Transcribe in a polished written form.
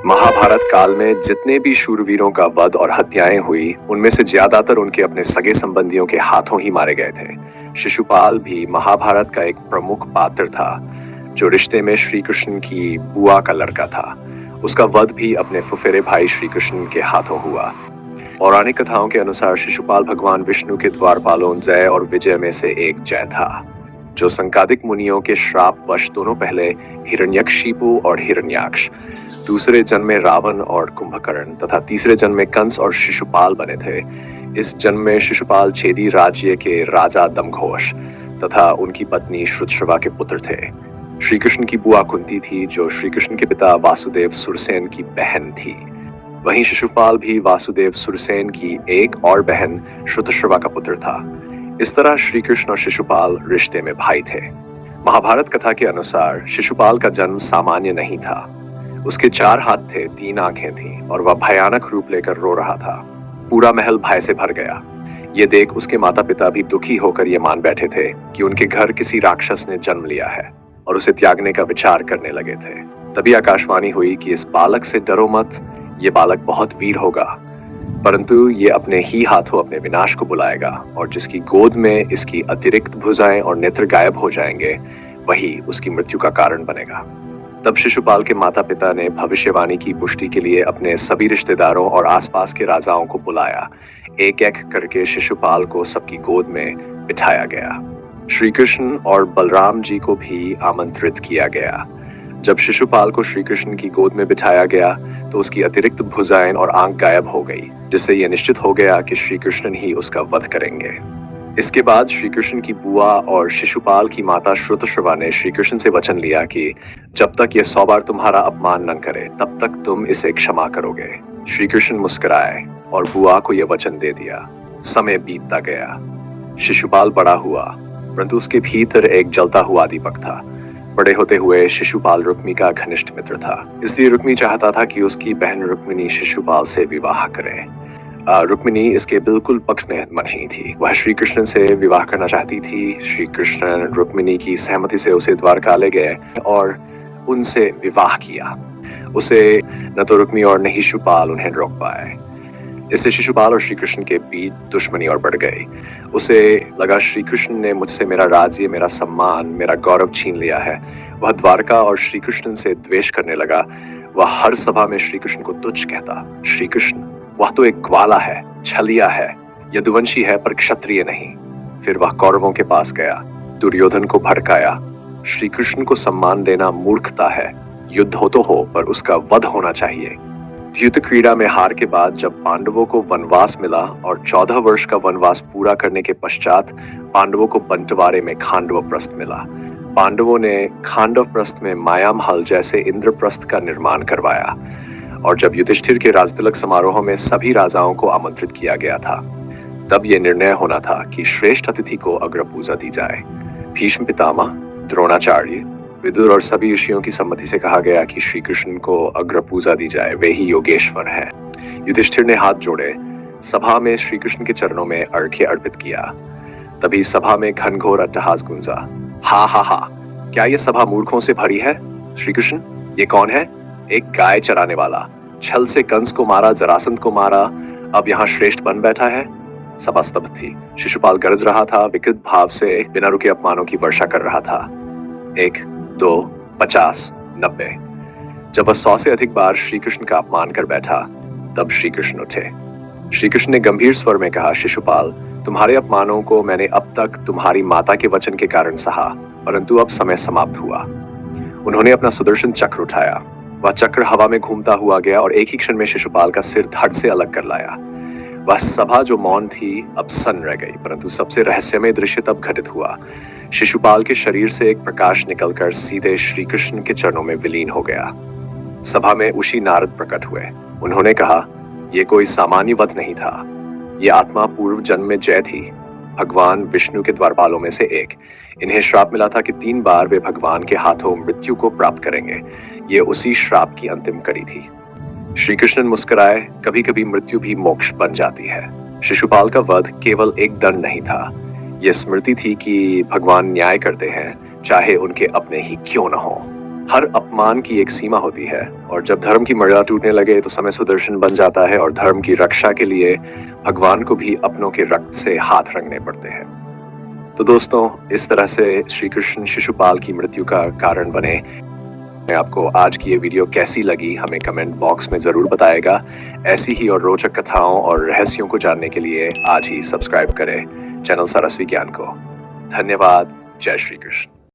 महाभारत काल में जितने भी शूरवीरों का वध और हत्याएं हुई, उनमें से ज्यादातर उनके अपने सगे संबंधियों के हाथों ही मारे गए थे। शिशुपाल भी महाभारत का एक प्रमुख पात्र था, जो रिश्ते में श्री कृष्ण की बुआ का लड़का था। उसका वध भी अपने फुफेरे भाई श्री कृष्ण के हाथों हुआ। पौराणिक कथाओं के अनुसार शिशुपाल भगवान विष्णु के द्वारपालों जय और विजय में से एक जय था, जो संकादिक मुनियों के श्राप वश दोनों पहले हिरण्यकशिपु और हिरण्याक्ष, दूसरे जन्म में रावण और कुंभकर्ण तथा तीसरे जन्म में कंस और शिशुपाल बने थे। इस जन्म में शिशुपाल छेदी राज्य के राजा दमघोष तथा उनकी पत्नी श्रुतश्रवा के पुत्र थे। श्री कृष्ण की बुआ कुंती थी, जो श्री कृष्ण के पिता वासुदेव सुरसेन की बहन थी। वहीं शिशुपाल भी वासुदेव सुरसेन की एक और बहन श्रुतश्रवा का पुत्र था। इस तरह श्री कृष्ण और शिशुपाल रिश्ते में भाई थे। महाभारत कथा के अनुसार शिशुपाल का जन्म सामान्य नहीं था। उसके 4 हाथ थे, 3 आंखें थीं और वह भयानक रूप लेकर रो रहा था। पूरा महल भय से भर गया। ये देख उसके माता पिता भी दुखी होकर ये मान बैठे थे कि उनके घर किसी राक्षस ने जन्म लिया है और उसे त्यागने का विचार करने लगे थे। तभी आकाशवाणी हुई कि इस बालक से डरो मत, ये बालक बहुत वीर होगा, परंतु ये अपने ही हाथों अपने विनाश को बुलाएगा, और जिसकी गोद में इसकी अतिरिक्त भुजाएं और नेत्र गायब हो जाएंगे, वही उसकी मृत्यु का कारण बनेगा। तब शिशुपाल के माता पिता ने भविष्यवाणी की पुष्टि के लिए अपने सभी रिश्तेदारों और आसपास के राजाओं को बुलाया। एक एक करके शिशुपाल को सबकी गोद में बिठाया गया। श्री कृष्ण और बलराम जी को भी आमंत्रित किया गया। जब शिशुपाल को श्री कृष्ण की गोद में बिठाया गया तो उसकी अतिरिक्त भुजाएं और आंख गायब हो गई, जिससे यह निश्चित हो गया कि श्री कृष्ण ही उसका वध करेंगे। इसके बाद श्री कृष्ण की बुआ और शिशुपाल की माता श्रुतश्रवा ने श्री कृष्ण से वचन लिया कि जब तक यह 100 बार तुम्हारा अपमान न करे, तब तक तुम इसे क्षमा करोगे। श्री कृष्ण मुस्कुराए और बुआ को यह वचन दे दिया। समय बीतता गया। शिशुपाल बड़ा हुआ, परंतु उसके भीतर एक जलता हुआ दीपक था। बड़े होते हुए शिशुपाल रुक्मी का घनिष्ठ मित्र था, इसलिए रुक्मी चाहता था कि उसकी बहन रुक्मिणी शिशुपाल से विवाह करे। रुक्मिणी इसके बिल्कुल पक्ष में नहीं थी। वह श्री कृष्ण से विवाह करना चाहती थी। श्री कृष्ण रुक्मिणी की सहमति से उसे द्वारका ले गए और उनसे विवाह किया। उसे न तो रुक्मी और न ही शिशुपाल उन्हें रोक पाए। इससे शिशुपाल और श्री कृष्ण के बीच दुश्मनी और बढ़ गई। उसे लगा श्री कृष्ण ने मुझसे मेरा राज्य, मेरा सम्मान, मेरा गौरव छीन लिया है। वह द्वारका और श्री कृष्ण से द्वेष करने लगा। वह हर सभा में श्री कृष्ण को तुच्छ कहता। श्री कृष्ण, वह तो एक ग्वाला है, छलिया है, यदुवंशी है पर क्षत्रिय नहीं। फिर वह कौरवों के पास गया, दुर्योधन को भड़काया। श्री कृष्ण को सम्मान देना मूर्खता है। युद्ध हो तो हो, पर उसका वध होना चाहिए। युद्ध क्रीड़ा में हार के बाद जब पांडवों को वनवास मिला और 14 वर्ष का वनवास पूरा करने के पश्चात पांडवों को बंटवारे में खांडवप्रस्थ मिला। पांडवों ने खांडवप्रस्थ में मायामहल जैसे इंद्रप्रस्थ का निर्माण करवाया, और जब युधिष्ठिर के राजतिलक समारोह में सभी राजाओं को आमंत्रित किया गया था, तब यह निर्णय होना था कि श्रेष्ठ अतिथि को अग्र पूजा दी जाए। भीष्म पितामह, द्रोणाचार्य, विदुर और सभी ऋषियों की सम्मति से कहा गया कि श्री कृष्ण को अग्र पूजा दी जाए, वे ही योगेश्वर है। युधिष्ठिर ने हाथ जोड़े सभा में श्री कृष्ण के चरणों में अर्घ्य अर्पित किया। तभी सभा में घनघोर अट्टहास गूंजा। हा हा हा, क्या यह सभा मूर्खों से भरी है? श्री कृष्ण, ये कौन है? एक गाय चराने वाला, छल से कंस को मारा, जरासंध को मारा, अब यहाँ श्रेष्ठ बन बैठा है। सभा स्तब्ध थी। शिशुपाल गरज रहा था, विकृत भाव से बिना रुके अपमानों की वर्षा कर रहा था। 1, 2, 50, 90। जब वह 100 से अधिक बार श्री कृष्ण का अपमान कर बैठा, तब श्री कृष्ण उठे। श्री कृष्ण ने गंभीर स्वर में कहा, शिशुपाल, तुम्हारे अपमानों को मैंने अब तक तुम्हारी माता के वचन के कारण सहा, परंतु अब समय समाप्त हुआ। उन्होंने अपना सुदर्शन चक्र उठाया। वह चक्र हवा में घूमता हुआ गया और एक ही क्षण में शिशुपाल का सिर धड़ से अलग कर लाया। वह सभा जो मौन थी अब सन्न रह गई, परंतु सबसे रहस्यमय दृश्य तब घटित हुआ। शिशुपाल के शरीर से एक प्रकाश निकलकर सीधे श्री कृष्ण के चरणों में विलीन हो गया। सभा में ऋषि नारद प्रकट हुए। उन्होंने कहा, यह कोई सामान्य वध नहीं था। ये आत्मा पूर्व जन्म में जय थी, भगवान विष्णु के द्वारपालों में से एक। इन्हें श्राप मिला था कि 3 बार वे भगवान के हाथों मृत्यु को प्राप्त करेंगे। ये उसी श्राप की अंतिम कड़ी थी। श्री कृष्ण मुस्कुराए, कभी कभी मृत्यु भी मोक्ष बन जाती है। शिशुपाल का वध केवल एक दंड नहीं था, यह स्मृति थी कि भगवान न्याय करते हैं, चाहे उनके अपने ही क्यों न हो। हर अपमान की एक सीमा होती है और जब धर्म की मर्यादा टूटने लगे तो समय सुदर्शन बन जाता है और धर्म की रक्षा के लिए भगवान को भी अपनों के रक्त से हाथ रंगने पड़ते हैं। तो दोस्तों, इस तरह से श्री कृष्ण शिशुपाल की मृत्यु का कारण बने। आपको आज की ये वीडियो कैसी लगी हमें कमेंट बॉक्स में जरूर बताएगा। ऐसी ही और रोचक कथाओं और रहस्यों को जानने के लिए आज ही सब्सक्राइब करें चैनल सरस विज्ञान को। धन्यवाद। जय श्री कृष्ण।